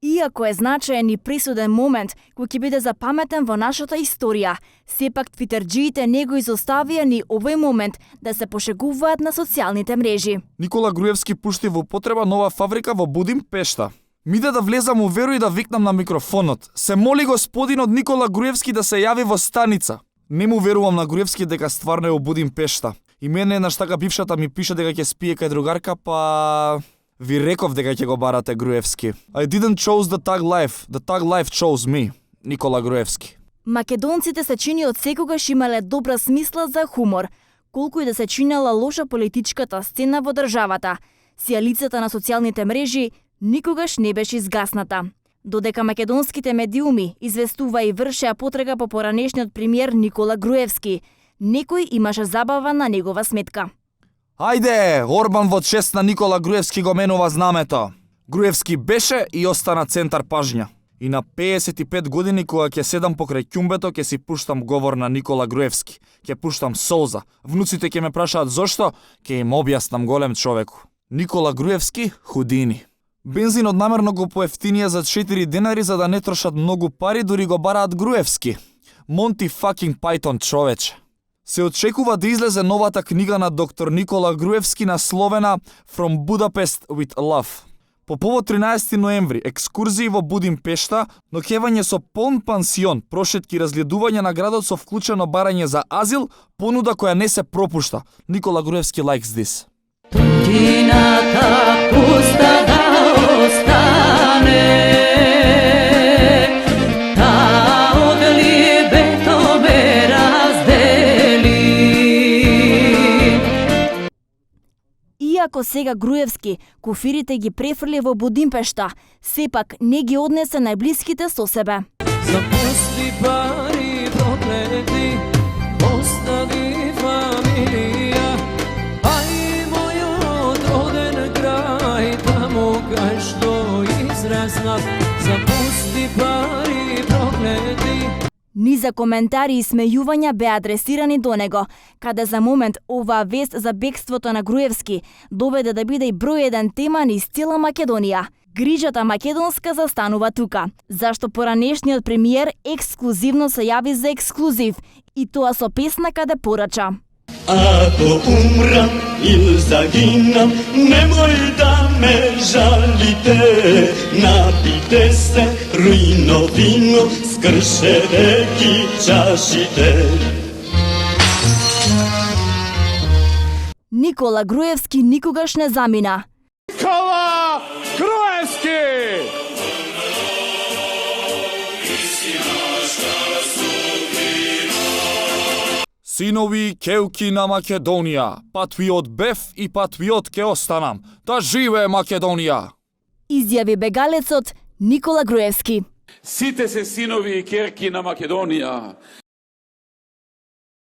Иако е значаен и присуден момент кој ќе биде запаметен во нашата историја, сепак твитерџиите не го изоставија ни овој момент да се пошегуваат на социјалните мрежи. Никола Груевски пушти во употреба нова фабрика во Будимпешта. Миде да влезам у веру и да викнам на микрофонот. Се моли господинот Никола Груевски да се јави во станица. Не му верувам на Груевски дека стварно е у Будимпешта. И мене еднаш така бившата ми пише дека ќе спие кај другарка, па ви реков дека ќе го барате Груевски. I didn't chose the tag life. The tag life chose me. Никола Груевски. Македонците се чини од секогаш имале добра смисла за хумор, колку и да се чинела лоша политичката сцена во државата. Сијалицата на социјалните мрежи никогаш не беше изгасната. Додека македонските медиуми известува и вршеа потрага по поранешниот премиер Никола Груевски, некој имаше забава на негова сметка. Ајде, Орбан во чест на Никола Груевски го менува знамето. Груевски беше и остана центар пажња. И на 55 години кога ќе седам покрај ќумбето ќе си пуштам говор на Никола Груевски. Ќе пуштам солза. Внуците ќе ме прашаат зошто, ќе им објаснам голем човеку. Никола Груевски, Худини. Бензинот намерно го поевтинија за 4 денари за да не трошат многу пари, дури го бараат Груевски. Монти fucking Python, човече. Се очекува да излезе новата книга на доктор Никола Груевски насловена From Budapest with Love. По повод 13 ноември, екскурзии во Будимпешта, ноќевање со полн пансион, прошетки, разгледување на градот со вклучено барање за азил, понуда која не се пропушта. Никола Груевски likes this. Тутината пуста да остане, та од либето ме раздели. Иако сега Груевски куфирите ги префрли во Будимпешта, сепак не ги однесе најблиските со себе. Запусти пари проклети, остави фамилија, а и мојот роден крај, таму кај што израснав. Запусти пари проклети. Низа коментари и смејувања беа адресирани до него, каде за момент оваа вест за бегството на Груевски доведе да биде и број еден тема низ цела Македонија. Грижата македонска застанува тука, зашто поранешниот премиер ексклузивно се јави за ексклузив, и тоа со песна каде порача. Ако умрам или загинам, немој да ме жалите. Напите се руино вино, скршете ги чашите. Никола Груевски никогаш не замина. Никола Груевски! Синови кеуки на Македонија, патриот бев и патриот ке останам. Да живее Македонија! Изјави бегалецот Никола Груевски. Сите се синови и керки на Македонија.